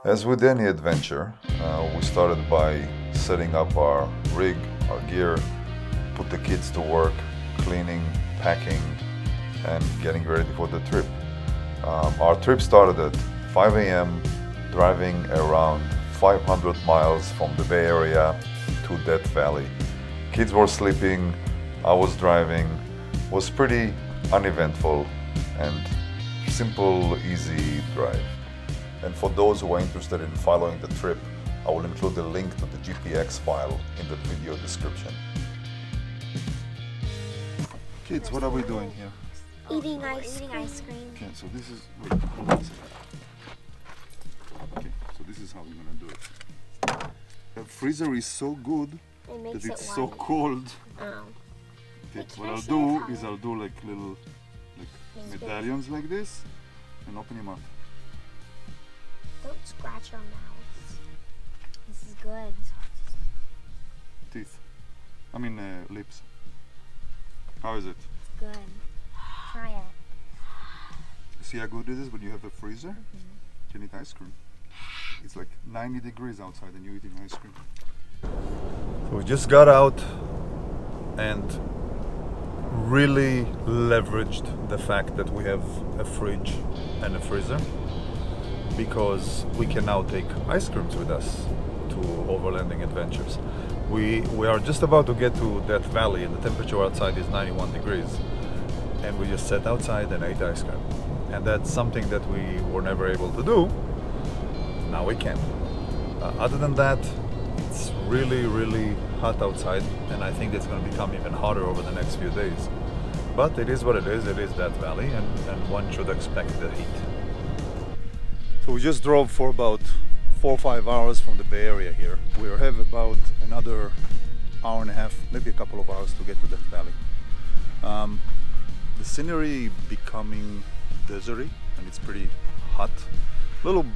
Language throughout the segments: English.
As with any adventure, we started by setting up our rig, our gear, put the kids to work, cleaning, packing, and getting ready for the trip. Our trip started at 5 a.m. driving around 500 miles from the Bay Area to Death Valley. Kids were sleeping, I was driving. It was pretty uneventful and simple, easy drive. And for those who are interested in following the trip, I will include a link to the GPX file in the video description. Kids, what are we doing here? Eating ice cream. Okay, so this is, wait, hold on a second. Okay, so this is how we're gonna do it. The freezer is so good that it's so cold. Okay, what I'll do is I'll do like little medallions like this and open them up. Don't scratch your mouth. This is good. Teeth. I mean lips. How is it? It's good. Try it. See how good it is when you have a freezer? You can eat ice cream. It's like 90 degrees outside and you're eating ice cream. So we just got out and really leveraged the fact that we have a fridge and a freezer, because we can now take ice creams with us to overlanding adventures. We are just about to get to Death Valley and the temperature outside is 91 degrees. And we just sat outside and ate ice cream. And that's something that we were never able to do. Now we can. Other than that, it's really, really hot outside, and I think it's going to become even hotter over the next few days. But it is what it is Death Valley, and one should expect the heat. So we just drove for about 4 or 5 hours from the Bay Area here. We have about another hour and a half, maybe a couple of hours to get to Death Valley. The scenery becoming deserty and it's pretty hot, a little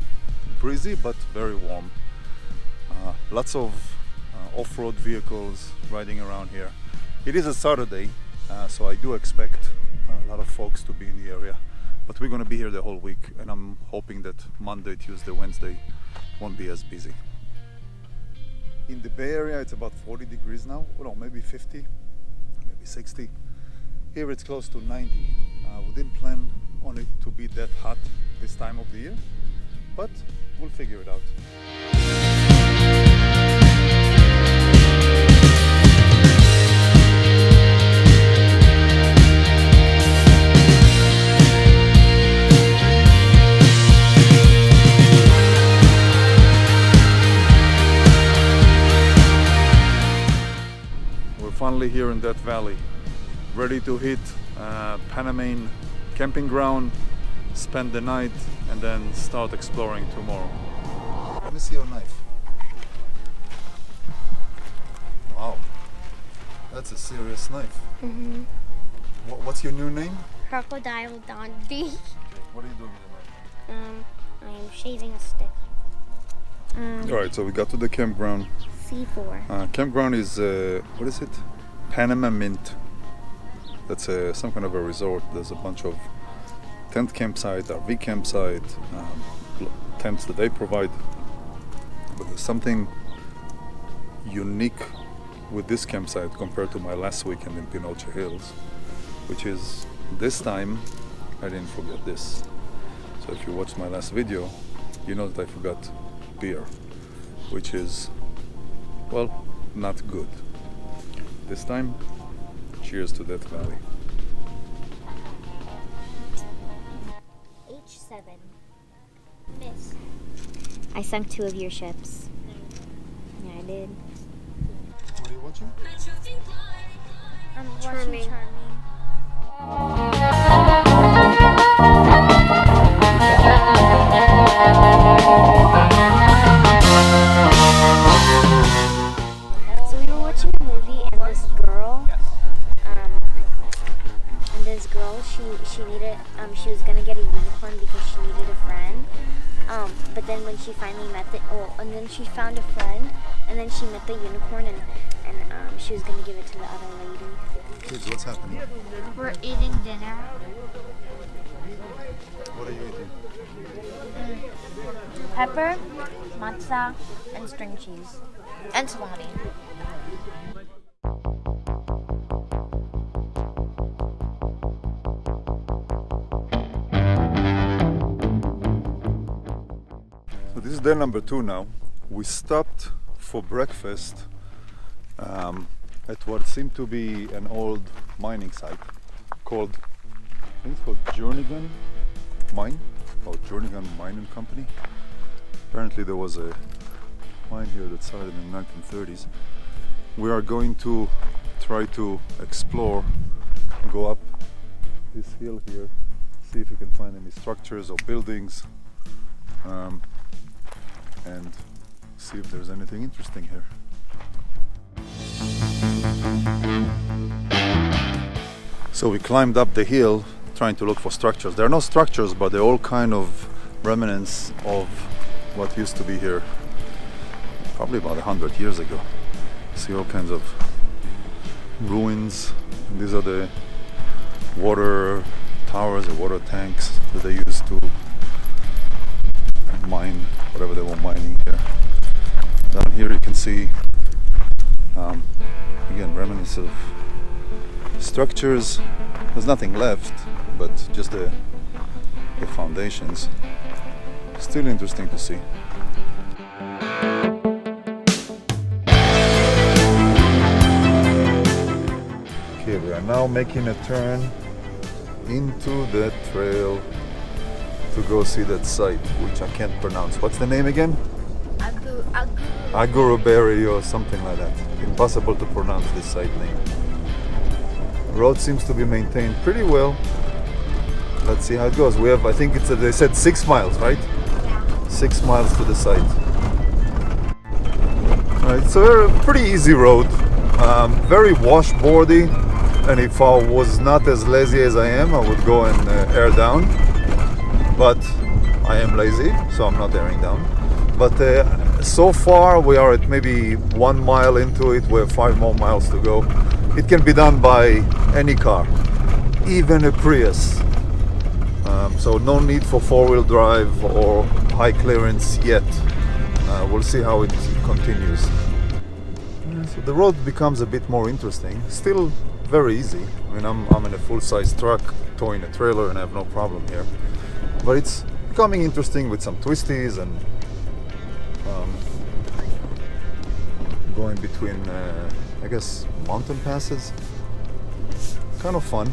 breezy but very warm. Lots of off-road vehicles riding around here. It is a Saturday, so I do expect a lot of folks to be in the area, but we're going to be here the whole week, and I'm hoping that Monday, Tuesday, Wednesday won't be as busy. In the Bay Area it's about 40 degrees now, well, maybe 50, maybe 60. Here it's close to 90. We didn't plan on it to be that hot this time of the year, but we'll figure it out. We're finally here in Death Valley, ready to hit Panamamint camping ground, spend the night, and then start exploring tomorrow. Let me see your knife. Wow, that's a serious knife. What's your new name? Crocodile Dundee. What are you doing with the knife? I am shaving a stick. Alright, so we got to the campground. C4. Campground is, what is it? Panamamint. That's some kind of a resort. There's a bunch of tent campsite, RV campsite, tents that they provide. But there's something unique with this campsite compared to my last weekend in Pinocha Hills, which is this time I didn't forget this. So if you watched my last video, you know that I forgot beer, which is, well, not good. This time, cheers to Death Valley. H7. Miss. I sunk 2 of your ships. Yeah, I did. What are you watching? I'm watching Charming. So we were watching a movie, and this girl, she needed, she was gonna get a unicorn because she needed a friend. But then when she finally met and then she found a friend, and then she met the unicorn, and she was gonna give it to the other lady. Kids, what's happening? We're eating dinner. What are you eating? Pepper, matza, and string cheese. And salami. So this is day number 2 now. We stopped for breakfast at what seemed to be an old mining site called, I think it's called Jernigan Mine, or Jernigan Mining Company. Apparently there was a mine here that started in the 1930s. We are going to try to explore, go up this hill here, see if we can find any structures or buildings, and see if there's anything interesting here. So we climbed up the hill trying to look for structures. There are no structures, but they're all kind of remnants of what used to be here probably about 100 years ago. See all kinds of ruins. And these are the water towers or water tanks that they used to mine whatever they were mining here. Down here you can see again remnants of structures. There's nothing left but just the foundations. Still interesting to see. Okay, we are now making a turn into the trail to go see that site, which I can't pronounce. What's the name again? Agriberry or something like that. Impossible to pronounce this site name. The road seems to be maintained pretty well. Let's see how it goes. We have, I think they said 6 miles, right? Yeah. 6 miles to the site. It's a pretty easy road, very washboardy, and if I was not as lazy as I am, I would go and air down. But I am lazy, so I'm not airing down. But so far we are at maybe 1 mile into it. We have 5 more miles to go. It can be done by any car, even a Prius. So no need for 4-wheel drive or high clearance yet. We'll see how it continues. So the road becomes a bit more interesting. Still very easy. I mean, I'm in a full-size truck towing a trailer and I have no problem here. But it's becoming interesting with some twisties and going between, I guess, mountain passes. Kind of fun.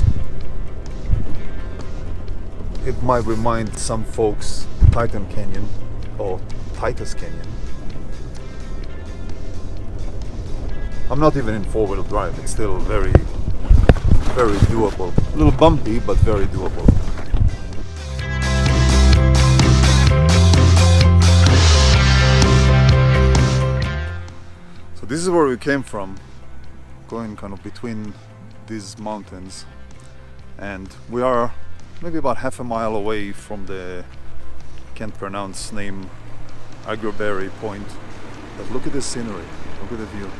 It might remind some folks Titan Canyon or Titus Canyon. I'm not even in 4-wheel drive. It's still very, very doable. A little bumpy, but very doable. So this is where we came from, going kind of between these mountains, and we are maybe about half a mile away from the, can't pronounce name, Agriberry point. But look at the scenery, look at the view.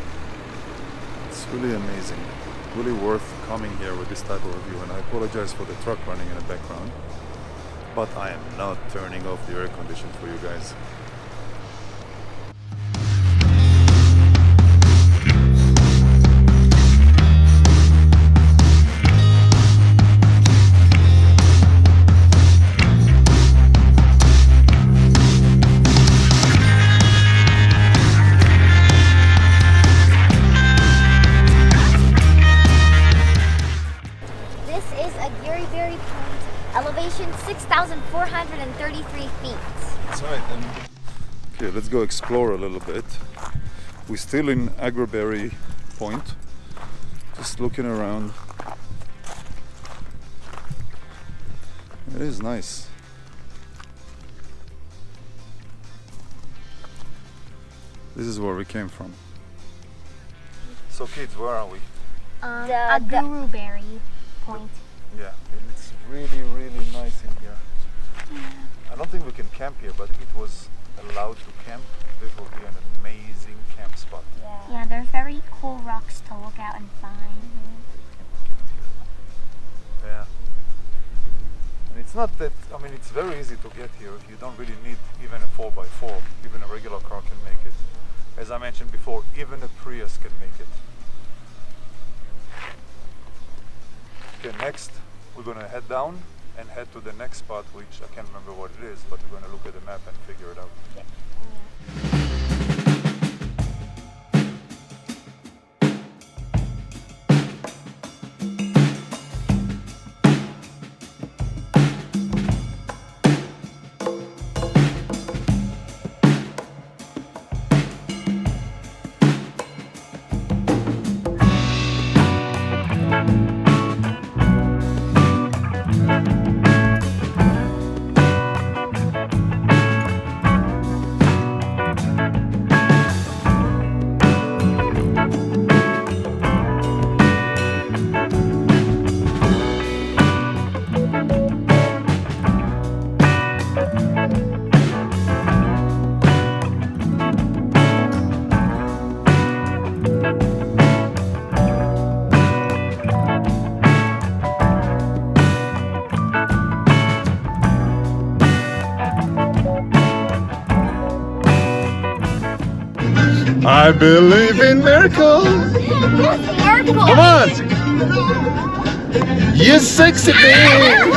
It's really amazing, really worth coming here with this type of view. And I apologize for the truck running in the background, but I am not turning off the air condition for you guys. Agriberry Point, elevation 6,433 feet. That's right. Okay, let's go explore a little bit. We're still in Agriberry Point, just looking around. It is nice. This is where we came from. So kids, where are we? The Agriberry Point. Yeah, it's really, really nice in here. I don't think we can camp here, but if it was allowed to camp, this would be an amazing camp spot. Yeah, there's very cool rocks to look out and find. Yeah. And It's not that, I mean, it's very easy to get here. You don't really need even a 4x4. Even a regular car can make it. As I mentioned before, even a Prius can make it. Okay, next we're gonna head down and head to the next spot, which I can't remember what it is, but we're gonna look at the map and figure it out. I believe in miracles. Come on. You sexy thing.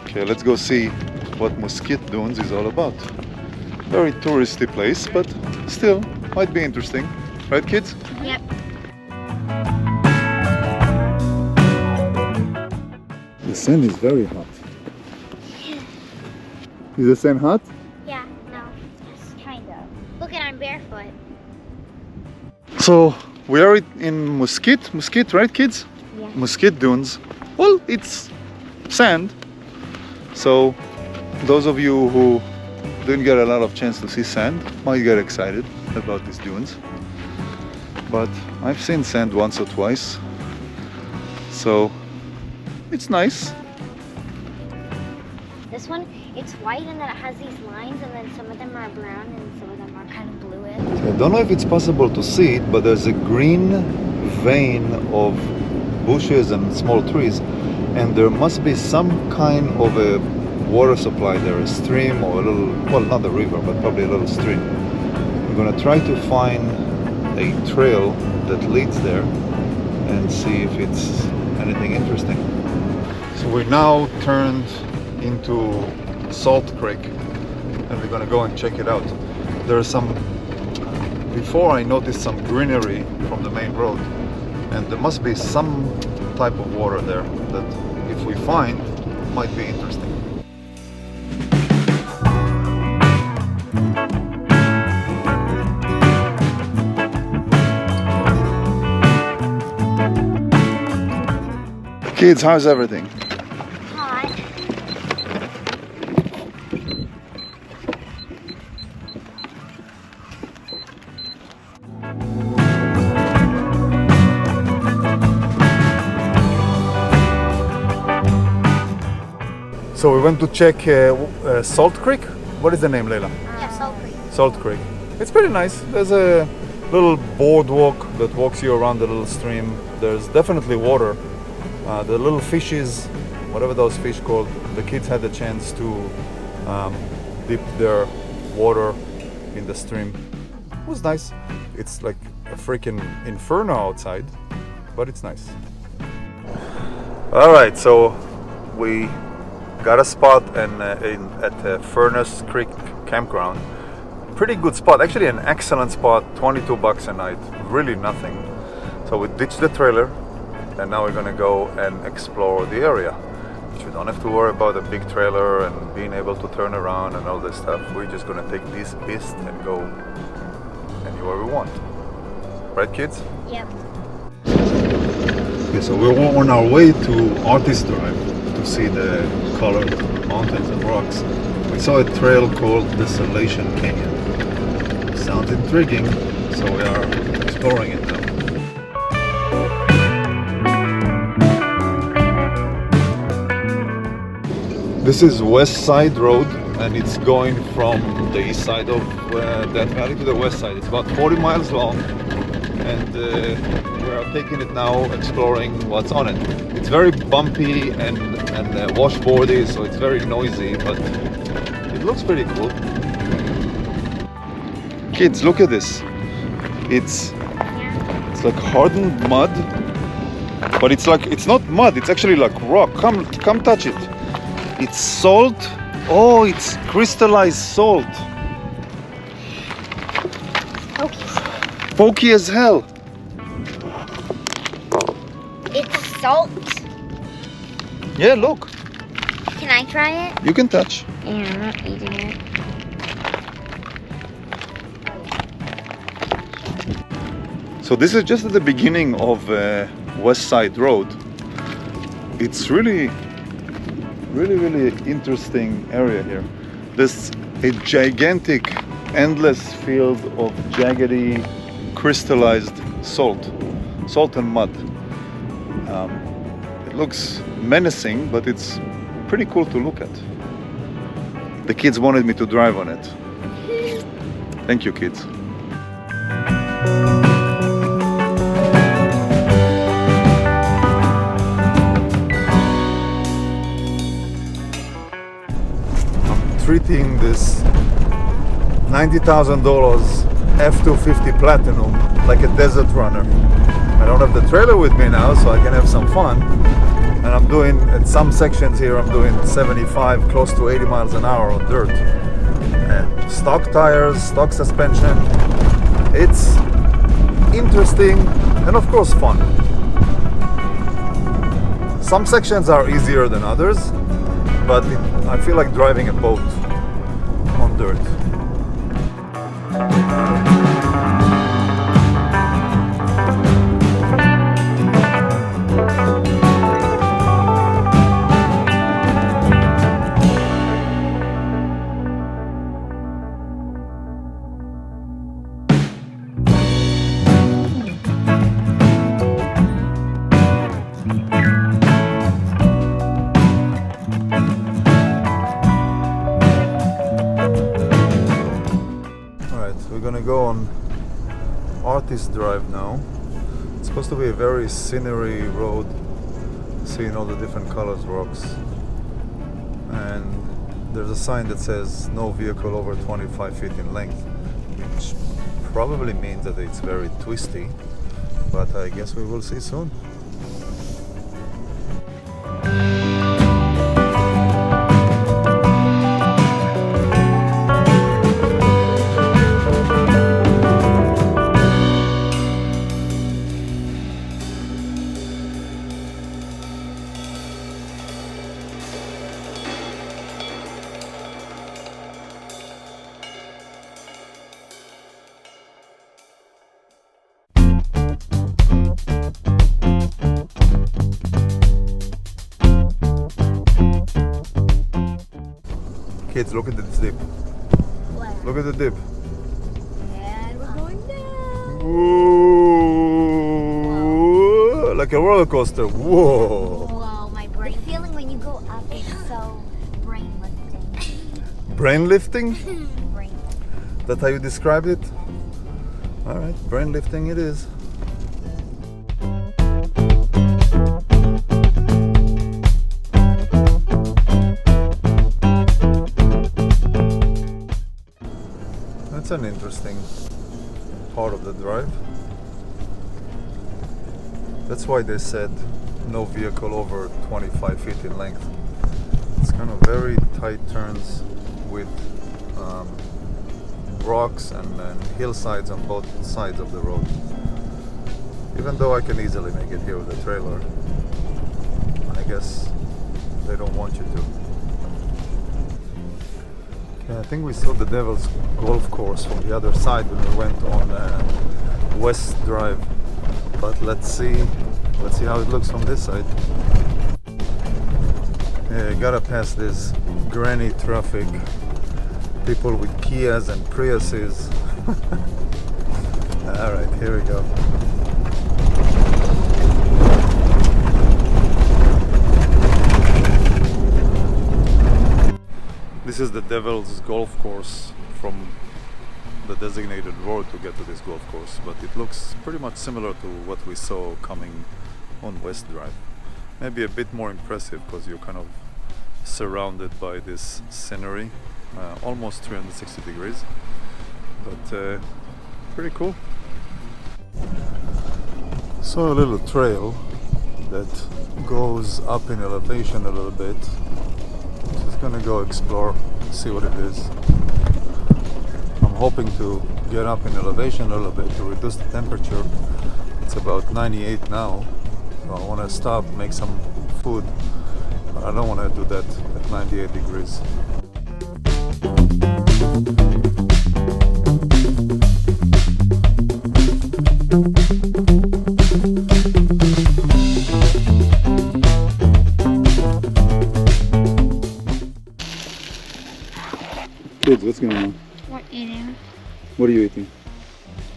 Okay, let's go see what Mosquite Dunes is all about. Very touristy place, but still might be interesting. Right, kids? Yep. The sand is very hot. Is the sand hot? Yeah, no, just kind of. Look at I'm barefoot. So we are in Mosquite, right, kids? Yeah. Mosquite Dunes. Well, it's sand. So those of you who didn't get a lot of chance to see sand might get excited about these dunes. But I've seen sand once or twice, so it's nice. This one, it's white and then it has these lines and then some of them are brown and some of them are kind of bluish. So I don't know if it's possible to see it, but there's a green vein of bushes and small trees, and there must be some kind of a water supply there, a stream or a little, well, not a river, but probably a little stream. We're gonna try to find a trail that leads there and see if it's anything interesting. So we're now turned into Salt Creek and we're gonna go and check it out. There's some, before I noticed some greenery from the main road, and there must be some type of water there that if we find might be interesting. Kids, how's everything? Hot. So we went to check Salt Creek. What is the name, Leila? Yeah, Salt Creek. Salt Creek. It's pretty nice. There's a little boardwalk that walks you around the little stream. There's definitely water. The little fishes, whatever those fish called, the kids had the chance to dip their water in the stream. It was nice. It's like a freaking inferno outside, but it's nice. All right, so we got a spot at Furnace Creek campground. pretty good spot, actually an excellent spot, 22 bucks a night, really nothing. So we ditched the trailer and now we're gonna go and explore the area. We don't have to worry about a big trailer and being able to turn around and all this stuff. We're just gonna take this piste and go anywhere we want. Right, kids? Yep. Okay, so we're on our way to Artist Drive to see the colored mountains and rocks. We saw a trail called Desolation Canyon. Sounds intriguing, so we are exploring it now. This is West Side Road and it's going from the east side of that valley to the west side. It's about 40 miles long and we are taking it now, exploring what's on it. It's very bumpy and washboardy, so it's very noisy, but it looks pretty cool. Kids, look at this. It's like hardened mud, but it's not mud, it's actually like rock. Come touch it. It's salt. Oh, it's crystallized salt. Pokey as hell. It's salt. Yeah, look. Can I try it? You can touch. Yeah, I'm not eating it. So this is just at the beginning of West Side Road. It's really interesting area here. There's a gigantic, endless field of jaggedy, crystallized salt and mud. It looks menacing, but it's pretty cool to look at. The kids wanted me to drive on it. Thank you, kids. Treating this $90,000 F-250 Platinum like a desert runner. I don't have the trailer with me now, so I can have some fun. And I'm doing, at some sections here, I'm doing 75, close to 80 miles an hour on dirt. And stock tires, stock suspension. It's interesting and of course fun. Some sections are easier than others, but I feel like driving a boat on dirt. Go on Artist Drive now. It's supposed to be a very scenery road, seeing all the different colors rocks, and there's a sign that says no vehicle over 25 feet in length, which probably means that it's very twisty, but I guess we will see soon. Kids, look at this dip. What? Look at the dip. And we're going down. Whoa. Like a roller coaster. Whoa. Whoa, my brain. The feeling when you go up is so brain lifting. Brain lifting? Brain lifting. That's how you described it? Alright, brain lifting it is. That's an interesting part of the drive. That's why they said no vehicle over 25 feet in length. It's kind of very tight turns with rocks and hillsides on both sides of the road. Even though I can easily make it here with a trailer, I guess they don't want you to. Okay, I think we saw the Devil's Golf Course from the other side when we went on West Drive, but let's see how it looks from this side. Yeah, you gotta pass this granny traffic, people with Kias and Priuses. Alright, here we go. This is the Devil's Golf Course from the designated road to get to this golf course, but it looks pretty much similar to what we saw coming on West Drive. Maybe a bit more impressive because you're kind of surrounded by this scenery, almost 360 degrees, but pretty cool. So a little trail that goes up in elevation a little bit. Just gonna go explore, see what it is. I'm hoping to get up in elevation a little bit to reduce the temperature. It's about 98 now, so I want to stop, make some food, but I don't want to do that at 98 degrees. Kids, what's going on? We're eating What are you eating?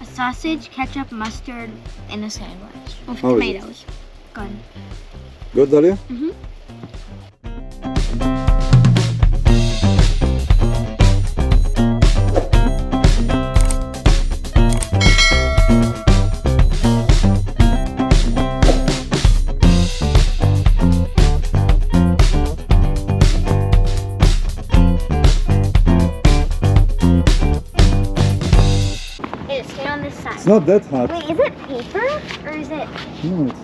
a sausage, ketchup, mustard, and a sandwich with How is it? tomatoes. Good. Good, Dalia? Mm-hmm. Stay on this side. It's not that hot. Wait, is it paper or is it No, it's...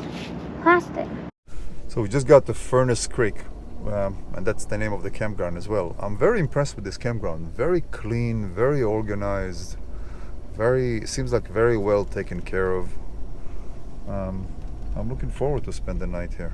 plastic? So we just got to Furnace Creek, and that's the name of the campground as well. I'm very impressed with this campground. Very clean, very organized, seems like very well taken care of. I'm looking forward to spend the night here.